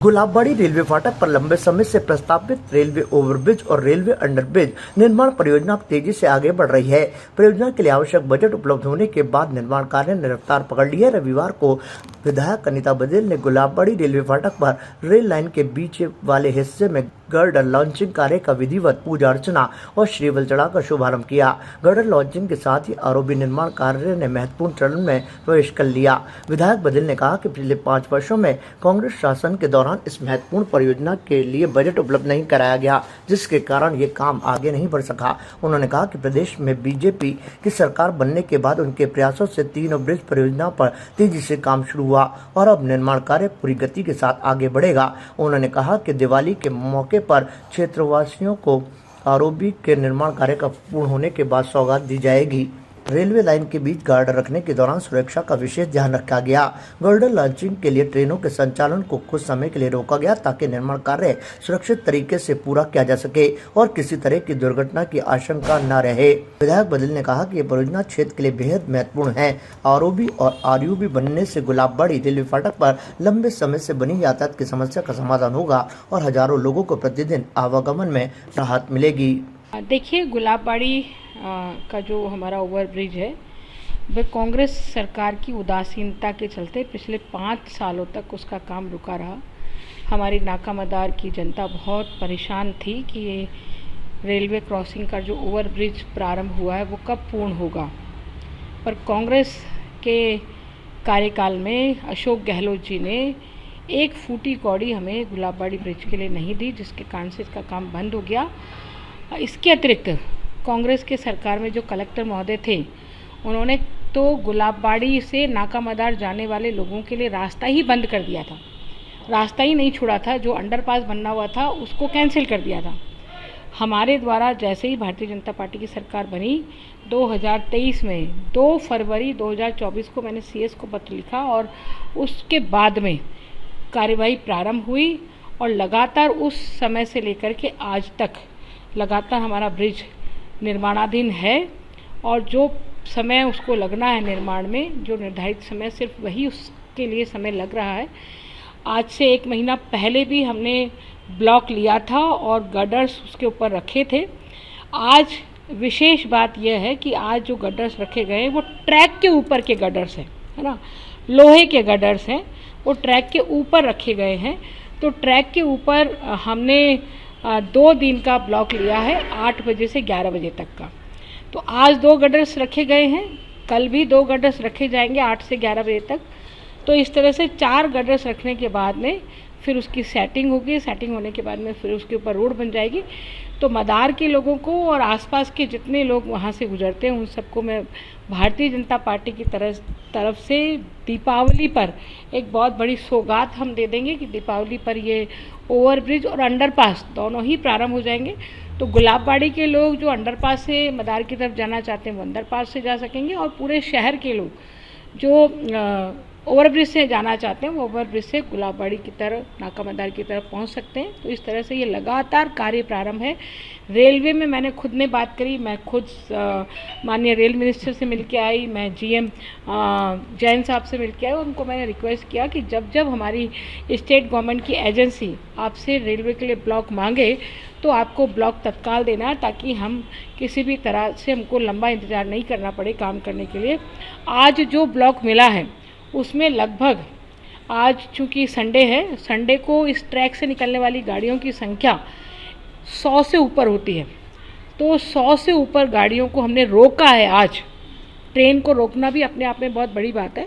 Gulabbari railway फाटक पर लंबे समय से प्रस्तावित रेलवे ओवरब्रिज और रेलवे अंडरब्रिज निर्माण परियोजना तेजी से आगे बढ़ रही है। परियोजना के लिए आवश्यक बजट उपलब्ध होने के बाद निर्माण कार्य ने रफ्तार पकड़ ली है। रविवार को विधायक अनीता बघेल ने गुलाबबाड़ी रेलवे फाटक पर रेल लाइन के बीच वाले हिस्से में गर्डर लॉन्चिंग कार्य का विधिवत पूजा अर्चना और श्रीफल चढ़ाकर शुभारंभ किया। गर्डर लॉन्चिंग के साथ ही आरओबी निर्माण कार्य ने महत्वपूर्ण चरण में प्रवेश कर लिया। विधायक बघेल ने कहा कि पिछले 5 वर्षों में कांग्रेस शासन के दौरान इस महत्वपूर्ण परियोजना के लिए बजट उपलब्ध नहीं कराया गया, जिसके कारण ये काम आगे नहीं बढ़ सका। उन्होंने कहा कि प्रदेश में बीजेपी की सरकार बनने के बाद उनके प्रयासों से 3 ब्रिज परियोजना पर तेजी से काम शुरू हुआ और अब निर्माण कार्य पूरी गति के साथ आगे बढ़ेगा। उन्होंने कहा कि दिवाली के मौके पर क्षेत्रवासियों को आरओबी के निर्माण कार्य का पूर्ण होने के बाद सौगात दी जाएगी। रेलवे लाइन के बीच गार्डर रखने के दौरान सुरक्षा का विशेष ध्यान रखा गया। गार्डर लॉन्चिंग के लिए ट्रेनों के संचालन को कुछ समय के लिए रोका गया ताकि निर्माण कार्य सुरक्षित तरीके से पूरा किया जा सके और किसी तरह की दुर्घटना की आशंका न रहे। विधायक बघेल ने कहा कि ये परियोजना क्षेत्र के लिए बेहद महत्वपूर्ण है। आरओबी और आरयूबी बनने से गुलाबबाड़ी रेलवे फाटक पर लंबे समय से बनी यातायात की समस्या का समाधान होगा और हजारों लोगों को प्रतिदिन आवागमन में राहत मिलेगी। देखिए, गुलाबबाड़ी का जो हमारा ओवरब्रिज है वह कांग्रेस सरकार की उदासीनता के चलते पिछले 5 सालों तक उसका काम रुका रहा। हमारी नाका मदार की जनता बहुत परेशान थी कि ये रेलवे क्रॉसिंग का जो ओवरब्रिज प्रारंभ हुआ है वो कब पूर्ण होगा, पर कांग्रेस के कार्यकाल में अशोक गहलोत जी ने एक फूटी कौड़ी हमें गुलाबबाड़ी ब्रिज के लिए नहीं दी, जिसके कारण से इसका काम बंद हो गया। इसके अतिरिक्त कांग्रेस के सरकार में जो कलेक्टर महोदय थे, उन्होंने तो गुलाबबाड़ी से नाका मदार जाने वाले लोगों के लिए रास्ता ही बंद कर दिया था। रास्ता ही नहीं छोड़ा था, जो अंडरपास बनना हुआ था उसको कैंसिल कर दिया था। हमारे द्वारा जैसे ही भारतीय जनता पार्टी की सरकार बनी 2023 में 2 फरवरी 2024 को मैंने सीएस को पत्र लिखा और उसके बाद में कार्यवाही प्रारंभ हुई और लगातार उस समय से लेकर के आज तक लगातार हमारा ब्रिज निर्माणाधीन है और जो समय उसको लगना है निर्माण में, जो निर्धारित समय, सिर्फ वही उसके लिए समय लग रहा है। आज से 1 महीना पहले भी हमने ब्लॉक लिया था और गडर्स उसके ऊपर रखे थे। आज विशेष बात यह है कि आज जो गडर्स रखे गए वो ट्रैक के ऊपर के गडर्स हैं, है ना, लोहे के गडर्स हैं, वो ट्रैक के ऊपर रखे गए हैं। तो ट्रैक के ऊपर हमने 2 दिन का ब्लॉक लिया है, 8 बजे से 11 बजे तक का। तो आज 2 गडर्स रखे गए हैं, कल भी 2 गडर्स रखे जाएंगे 8 से 11 बजे तक। तो इस तरह से 4 गडर्स रखने के बाद में फिर उसकी सेटिंग होगी। सेटिंग होने के बाद में फिर उसके ऊपर रोड बन जाएगी। तो मदार के लोगों को और आसपास के जितने लोग वहाँ से गुजरते हैं उन सबको मैं भारतीय जनता पार्टी की तरफ से दीपावली पर एक बहुत बड़ी सौगात हम दे देंगे कि दीपावली पर ये ओवरब्रिज और अंडरपास दोनों ही प्रारंभ हो जाएंगे। तो गुलाबबाड़ी के लोग जो अंडरपास से मदार की तरफ जाना चाहते हैं वो अंडरपास से जा सकेंगे और पूरे शहर के लोग जो ओवरब्रिज से जाना चाहते हैं वो ओवरब्रिज से गुलाबबाड़ी की तरफ, नाका मदार की तरफ पहुंच सकते हैं। तो इस तरह से ये लगातार कार्य प्रारंभ है। रेलवे में मैंने खुद ने बात करी, मैं खुद माननीय रेल मिनिस्टर से मिल के आई, मैं जीएम जैन साहब से मिल के आई। उनको मैंने रिक्वेस्ट किया कि जब जब हमारी स्टेट गवर्नमेंट की एजेंसी आपसे रेलवे के लिए ब्लॉक मांगे तो आपको ब्लॉक तत्काल देना है, ताकि हम किसी भी तरह से हमको लंबा इंतज़ार नहीं करना पड़े काम करने के लिए। आज जो ब्लॉक मिला है उसमें लगभग, आज चूँकि संडे है, संडे को इस ट्रैक से निकलने वाली गाड़ियों की संख्या 100 से ऊपर होती है। तो 100 से ऊपर गाड़ियों को हमने रोका है। आज ट्रेन को रोकना भी अपने आप में बहुत बड़ी बात है,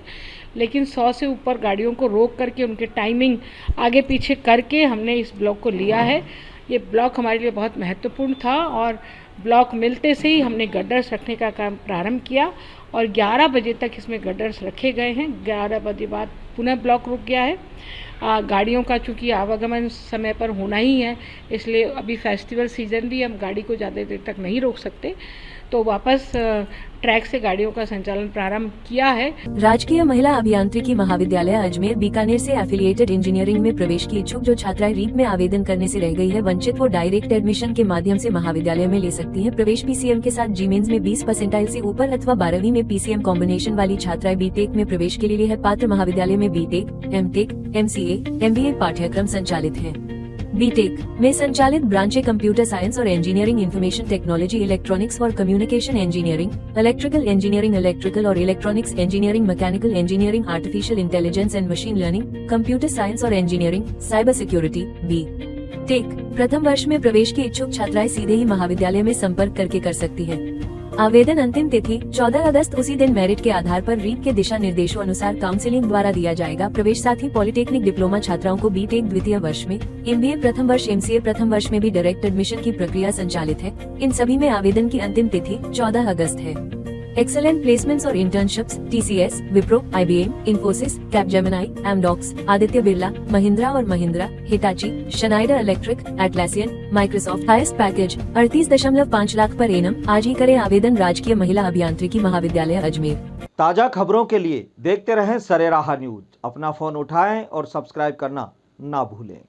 लेकिन 100 से ऊपर गाड़ियों को रोक करके उनके टाइमिंग आगे पीछे करके हमने इस ब्लॉक को लिया है। ये ब्लॉक हमारे लिए बहुत महत्वपूर्ण था और ब्लॉक मिलते से ही हमने गडर्स रखने का काम प्रारंभ किया और 11 बजे तक इसमें गडर्स रखे गए हैं। 11 बजे बाद पुनः ब्लॉक रुक गया है। गाड़ियों का चूँकि आवागमन समय पर होना ही है, इसलिए अभी फेस्टिवल सीज़न भी हम गाड़ी को ज़्यादा देर तक नहीं रोक सकते। तो वापस ट्रैक से गाड़ियों का संचालन प्रारंभ किया है। राजकीय महिला अभियांत्रिकी महाविद्यालय अजमेर बीकानेर से एफिलिएटेड इंजीनियरिंग में प्रवेश की इच्छुक जो छात्राएं रीट में आवेदन करने से रह गई है वंचित, वो डायरेक्ट एडमिशन के माध्यम से महाविद्यालय में ले सकती है प्रवेश। पीसीएम के साथ जीमेन्स में 20 परसेंटाइल से ऊपर अथवा 12वीं में पीसीएम कॉम्बिनेशन वाली छात्राएं बीटेक में प्रवेश के लिए है पात्र। महाविद्यालय में बीटेक, एमटेक, एमसीए, एमबीए पाठ्यक्रम संचालित है। बीटेक में संचालित ब्रांचें कंप्यूटर साइंस और इंजीनियरिंग, इंफॉर्मेशन टेक्नोलॉजी, इलेक्ट्रॉनिक्स और communication engineering, electrical engineering, electrical और electronics engineering, mechanical engineering, artificial intelligence and machine learning, computer science और इंजीनियरिंग, साइबर सिक्योरिटी। बीटेक प्रथम वर्ष में प्रवेश की इच्छुक छात्राएं सीधे ही महाविद्यालय में संपर्क करके कर सकती है। आवेदन अंतिम तिथि 14 अगस्त। उसी दिन मेरिट के आधार पर रीट के दिशा निर्देशों अनुसार काउंसिलिंग द्वारा दिया जाएगा प्रवेश। साथ ही पॉलिटेक्निक डिप्लोमा छात्राओं को बीटेक द्वितीय वर्ष में, एमबीए प्रथम वर्ष, एमसीए प्रथम वर्ष में भी डायरेक्ट एडमिशन की प्रक्रिया संचालित है। इन सभी में आवेदन की अंतिम तिथि 14 अगस्त है। एक्सेलेंट प्लेसमेंट्स और internships TCS, Wipro, IBM, Infosys, Capgemini, Amdocs, Aditya Birla, Mahindra और Mahindra, Hitachi, Schneider Electric, Atlassian, Microsoft. Highest package 38.5 lakh per annum. आज ही करें आवेदन। राजकीय महिला अभियांत्रिकी महाविद्यालय अजमेर। ताजा खबरों के लिए देखते रहें सरेराह न्यूज। अपना फोन उठाएं और सब्सक्राइब करना ना भूलें।